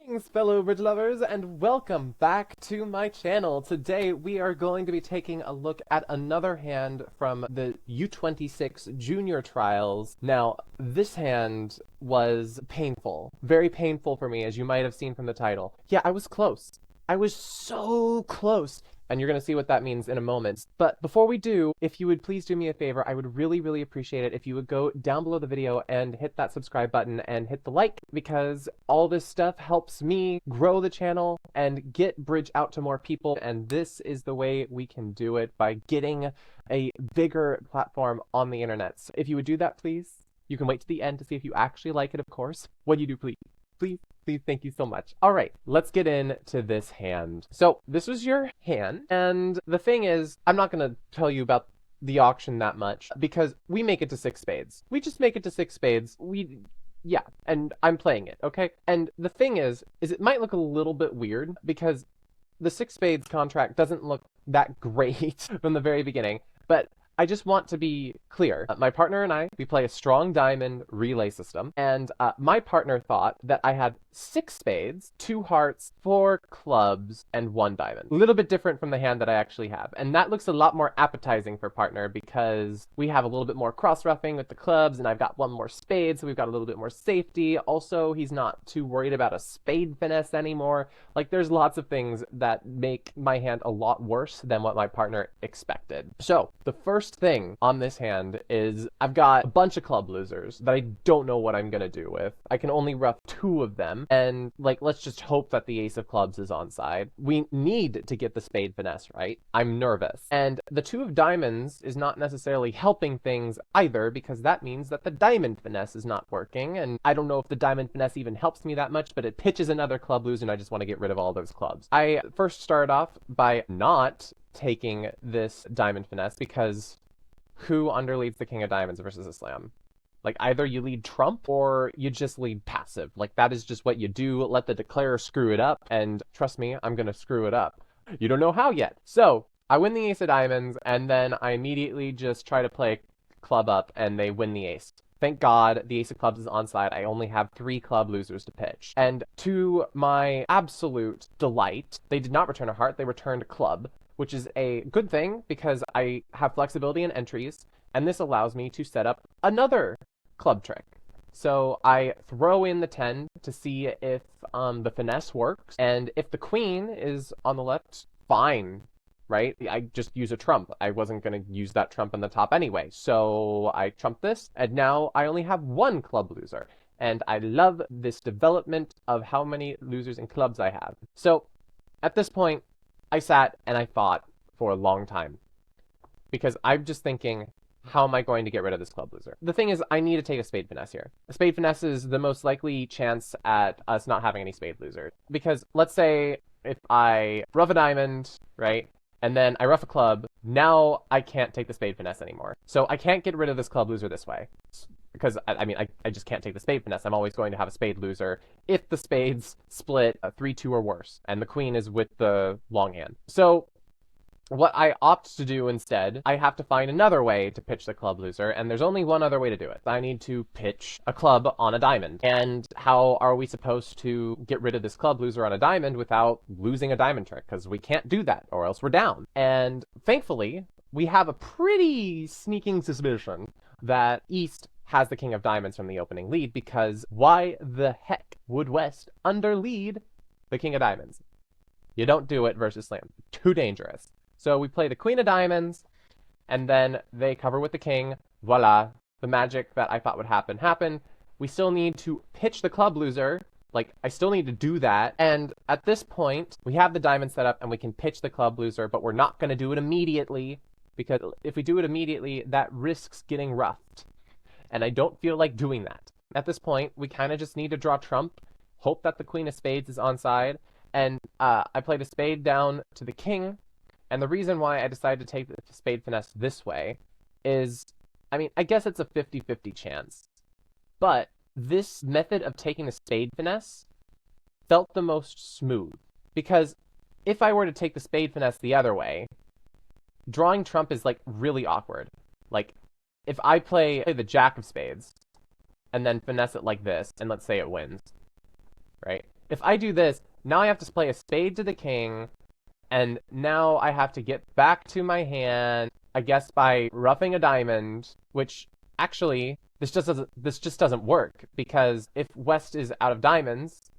Greetings, fellow bridge lovers, and welcome back to my channel. Today we are going to be taking a look at another hand from the U26 Junior Trials. Now, this hand was painful, very painful for me, as you might have seen from the title. Yeah, I was close. I was so close. And you're going to see what that means in a moment. But before we do, if you would please do me a favor, I would really appreciate it if you would go down below the video and hit that subscribe button and hit the like, because all this stuff helps me grow the channel and get Bridge out to more people, and this is the way we can do it, by getting a bigger platform on the internet. So if you would do that, please. You can wait to the end to see if you actually like it, of course. What do you do, please? Please, thank you so much. All right, let's get into this hand. So this was your hand, and the thing is, I'm not going to tell you about the auction that much, because we make it to 6 spades. We just make it to 6 spades. Yeah, and I'm playing it, okay? And the thing is it might look a little bit weird, because the 6 spades contract doesn't look that great from the very beginning, but I just want to be clear. My partner and I, we play a strong diamond relay system, and my partner thought that I had 6 spades, 2 hearts, 4 clubs, and 1 diamond. A little bit different from the hand that I actually have, and that looks a lot more appetizing for partner because we have a little bit more cross-ruffing with the clubs, and I've got 1 more spade, so we've got a little bit more safety. Also, he's not too worried about a spade finesse anymore. Like, there's lots of things that make my hand a lot worse than what my partner expected. So, the first thing on this hand is I've got a bunch of club losers that I don't know what I'm gonna do with. I can only ruff 2 of them, and like, let's just hope that the ace of clubs is on side. We need to get the spade finesse right. I'm nervous. And the 2 of diamonds is not necessarily helping things either, because that means that the diamond finesse is not working, and I don't know if the diamond finesse even helps me that much, but it pitches another club loser, and I just want to get rid of all those clubs. I first start off by not taking this diamond finesse, because who underleads the king of diamonds versus a slam? Like, either you lead trump or you just lead passive. Like, that is just what you do. Let the declarer screw it up, and trust me, I'm gonna screw it up. You don't know how yet. So I win the ace of diamonds, and then I immediately just try to play club up, and they win the ace. Thank God the ace of clubs is onside. I only have 3 club losers to pitch. And to my absolute delight, they did not return a heart, they returned a club, which is a good thing because I have flexibility in entries, and this allows me to set up another club trick. So I throw in the 10 to see if the finesse works, and if the queen is on the left, fine, right? I just use a trump. I wasn't going to use that trump on the top anyway, so I trump this, and now I only have 1 club loser. And I love this development of how many losers and clubs I have. So at this point, I sat and I thought for a long time, because I'm just thinking, how am I going to get rid of this club loser? The thing is, I need to take a spade finesse here. A spade finesse is the most likely chance at us not having any spade loser. Because let's say if I ruff a diamond, right, and then I ruff a club, now I can't take the spade finesse anymore. So I can't get rid of this club loser this way. Because, I just can't take the spade finesse. I'm always going to have a spade loser if the spades split 3-2 or worse, and the queen is with the long hand. So what I opt to do instead, I have to find another way to pitch the club loser, and there's only one other way to do it. I need to pitch a club on a diamond. And how are we supposed to get rid of this club loser on a diamond without losing a diamond trick? Because we can't do that, or else we're down. And thankfully, we have a pretty sneaking suspicion that East has the king of diamonds from the opening lead, because why the heck would West underlead the king of diamonds? You don't do it versus slam. Too dangerous. So we play the queen of diamonds, and then they cover with the king. Voila. The magic that I thought would happen happened. We still need to pitch the club loser. Like, I still need to do that. And at this point, we have the diamond set up, and we can pitch the club loser, but we're not going to do it immediately, because if we do it immediately, that risks getting roughed. And I don't feel like doing that. At this point, we kind of just need to draw trump, hope that the queen of spades is onside, and I played a spade down to the king. And the reason why I decided to take the spade finesse this way is, I guess it's a 50-50 chance. But this method of taking the spade finesse felt the most smooth. Because if I were to take the spade finesse the other way, drawing trump is, like, really awkward. Like, if I play the jack of spades, and then finesse it like this, and let's say it wins, right? if I do this, now I have to play a spade to the king, and now I have to get back to my hand, I guess by roughing a diamond, which actually this just doesn't work, because if West is out of diamonds,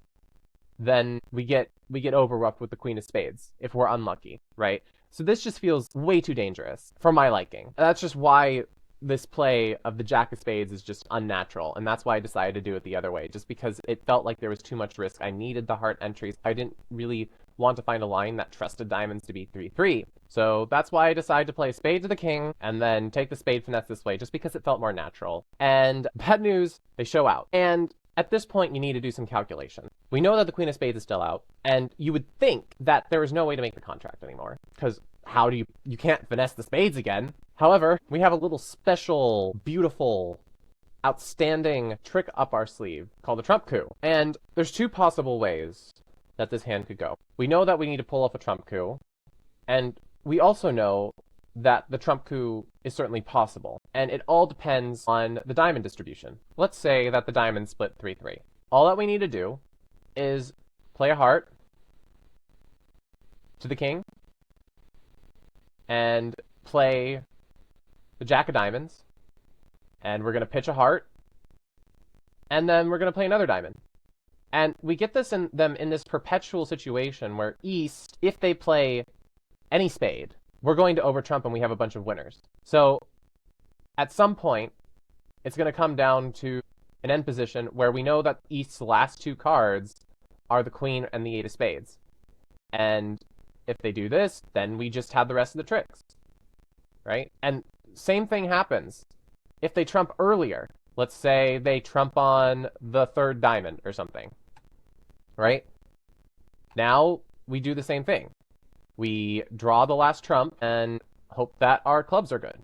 then we get overroughed with the queen of spades if we're unlucky, right? So this just feels way too dangerous for my liking. That's just why this play of the jack of spades is just unnatural, and that's why I decided to do it the other way, just because it felt like there was too much risk. I needed the heart entries. I didn't really want to find a line that trusted diamonds to be 3-3. So that's why I decided to play spade to the king and then take the spade finesse this way, just because it felt more natural. And bad news, they show out. And at this point, you need to do some calculation. We know that the queen of spades is still out, and you would think that there is no way to make the contract anymore, because how do you can't finesse the spades again. However, we have a little special, beautiful, outstanding trick up our sleeve called the trump coup. And there's two possible ways that this hand could go. We know that we need to pull off a trump coup, and we also know that the trump coup is certainly possible, and it all depends on the diamond distribution. Let's say that the diamonds split 3-3. All that we need to do is play a heart to the king, and play the jack of diamonds, and we're going to pitch a heart, and then we're going to play another diamond. And we get them in this perpetual situation where East, if they play any spade, we're going to overtrump and we have a bunch of winners. So at some point, it's going to come down to an end position where we know that East's last two cards are the queen and the eight of spades. And if they do this, then we just have the rest of the tricks, right? And same thing happens if they trump earlier. Let's say they trump on the third diamond or something, right? Now we do the same thing. We draw the last trump and hope that our clubs are good.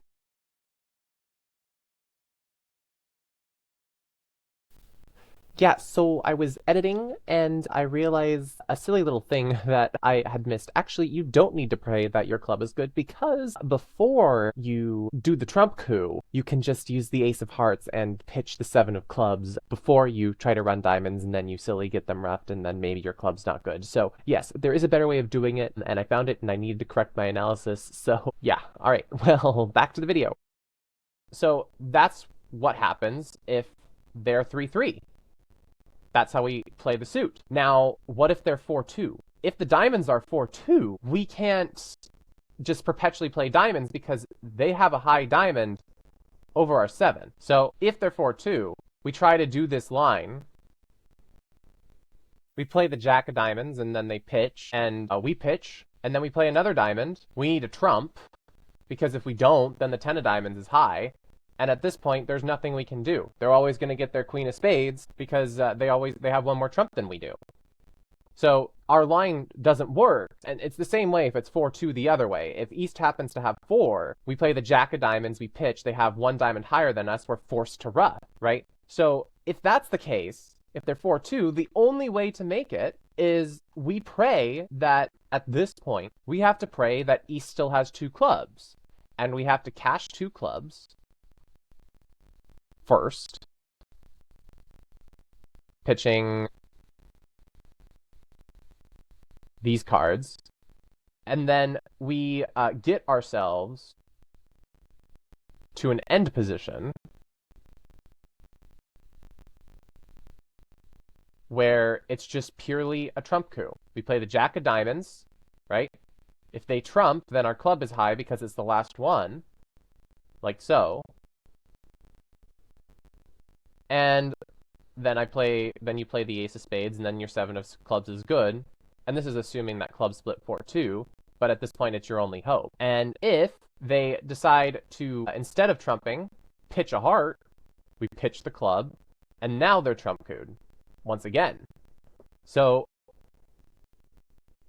Yeah, so I was editing and I realized a silly little thing that I had missed. Actually, you don't need to pray that your club is good, because before you do the trump coup, you can just use the ace of hearts and pitch the seven of clubs before you try to run diamonds, and then you silly get them roughed, and then maybe your club's not good. So yes, there is a better way of doing it, and I found it, and I needed to correct my analysis. So yeah, all right, well, back to the video. So that's what happens if they're 3-3. That's how we play the suit. Now, what if they're 4-2? If the diamonds are 4-2, we can't just perpetually play diamonds because they have a high diamond over our 7. So if they're 4-2, we try to do this line. We play the jack of diamonds, and then they pitch, and we pitch, and then we play another diamond. We need a trump, because if we don't, then the 10 of diamonds is high. And at this point, there's nothing we can do. They're always going to get their queen of spades because they have one more trump than we do. So our line doesn't work. And it's the same way if it's 4-2 the other way. If East happens to have 4, we play the jack of diamonds, we pitch, they have one diamond higher than us, we're forced to rough, right? So if that's the case, if they're 4-2, the only way to make it is we pray that at this point, we have to pray that East still has 2 clubs. And we have to cash 2 clubs first, pitching these cards, and then we get ourselves to an end position where it's just purely a trump coup. We play the jack of diamonds, right? If they trump, then our club is high because it's the last one, like so. And then you play the ace of spades, and then your 7 of clubs is good. And this is assuming that clubs split 4-2, but at this point it's your only hope. And if they decide to, instead of trumping, pitch a heart, we pitch the club, and now they're trump couped once again. So,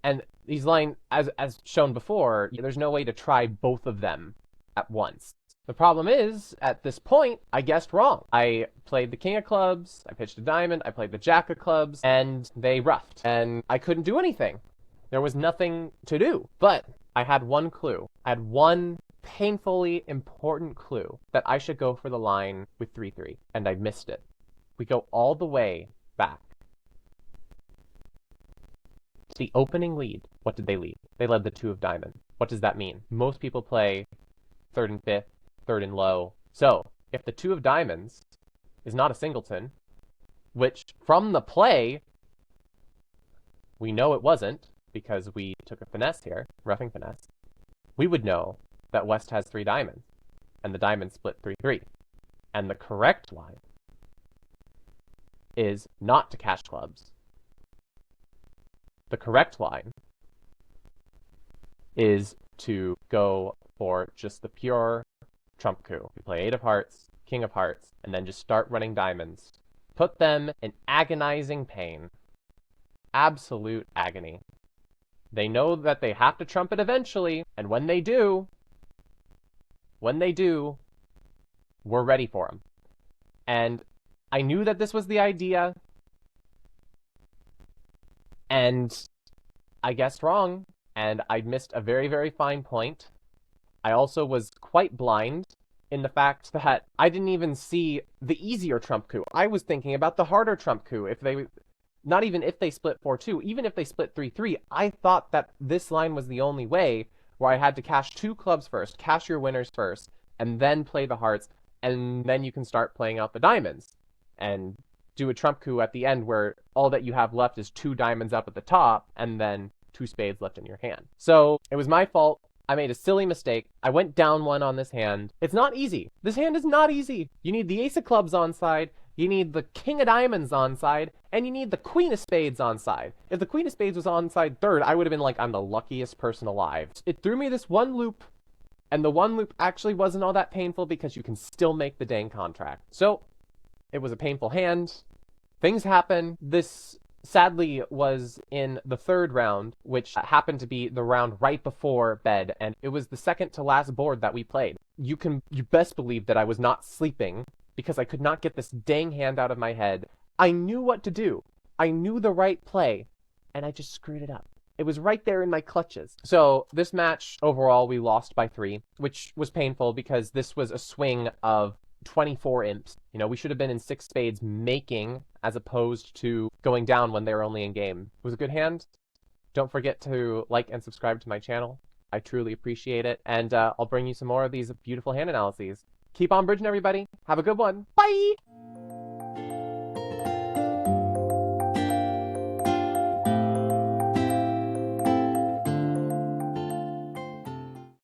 and these lines, as shown before, there's no way to try both of them at once. The problem is, at this point, I guessed wrong. I played the king of clubs, I pitched a diamond, I played the jack of clubs, and they roughed. And I couldn't do anything. There was nothing to do. But I had one clue. I had one painfully important clue that I should go for the line with 3-3, and I missed it. We go all the way back the opening lead, what did they lead? They led the 2 of diamonds. What does that mean? Most people play 3rd and 5th, 3rd and low. So, if the 2 of diamonds is not a singleton, which from the play, we know it wasn't, because we took a finesse here, roughing finesse, we would know that West has 3 diamonds, and the diamonds split 3-3. And the correct line is not to cash clubs. The correct line is to go for just the pure trump coup. We play 8 of hearts, king of hearts, and then just start running diamonds. Put them in agonizing pain. Absolute agony. They know that they have to trump it eventually, and when they do, we're ready for them. And I knew that this was the idea, and I guessed wrong, and I missed a very, very fine point. I also was quite blind in the fact that I didn't even see the easier trump coup. I was thinking about the harder trump coup. Not even if they split 4-2, even if they split 3-3, I thought that this line was the only way, where I had to cash 2 clubs first, cash your winners first, and then play the hearts, and then you can start playing out the diamonds, and do a trump coup at the end where all that you have left is 2 diamonds up at the top, and then 2 spades left in your hand. So, it was my fault. I made a silly mistake. I went down 1 on this hand. It's not easy. This hand is not easy. You need the ace of clubs on side, you need the king of diamonds on side, and you need the queen of spades on side. If the queen of spades was on side 3rd, I would have been like, I'm the luckiest person alive. It threw me this 1 loop, and the 1 loop actually wasn't all that painful because you can still make the dang contract. So, it was a painful hand. Things happen. This sadly was in the 3rd round, which happened to be the round right before bed, and it was the second to last board that we played. You best believe that I was not sleeping because I could not get this dang hand out of my head. I knew what to do. I knew the right play, and I just screwed it up. It was right there in my clutches. So this match, overall, we lost by 3, which was painful because this was a swing of 24 imps. You know, we should have been in 6 spades making as opposed to going down when they were only in game. It was a good hand. Don't forget to like and subscribe to my channel. I truly appreciate it. And I'll bring you some more of these beautiful hand analyses. Keep on bridging, everybody. Have a good one. Bye!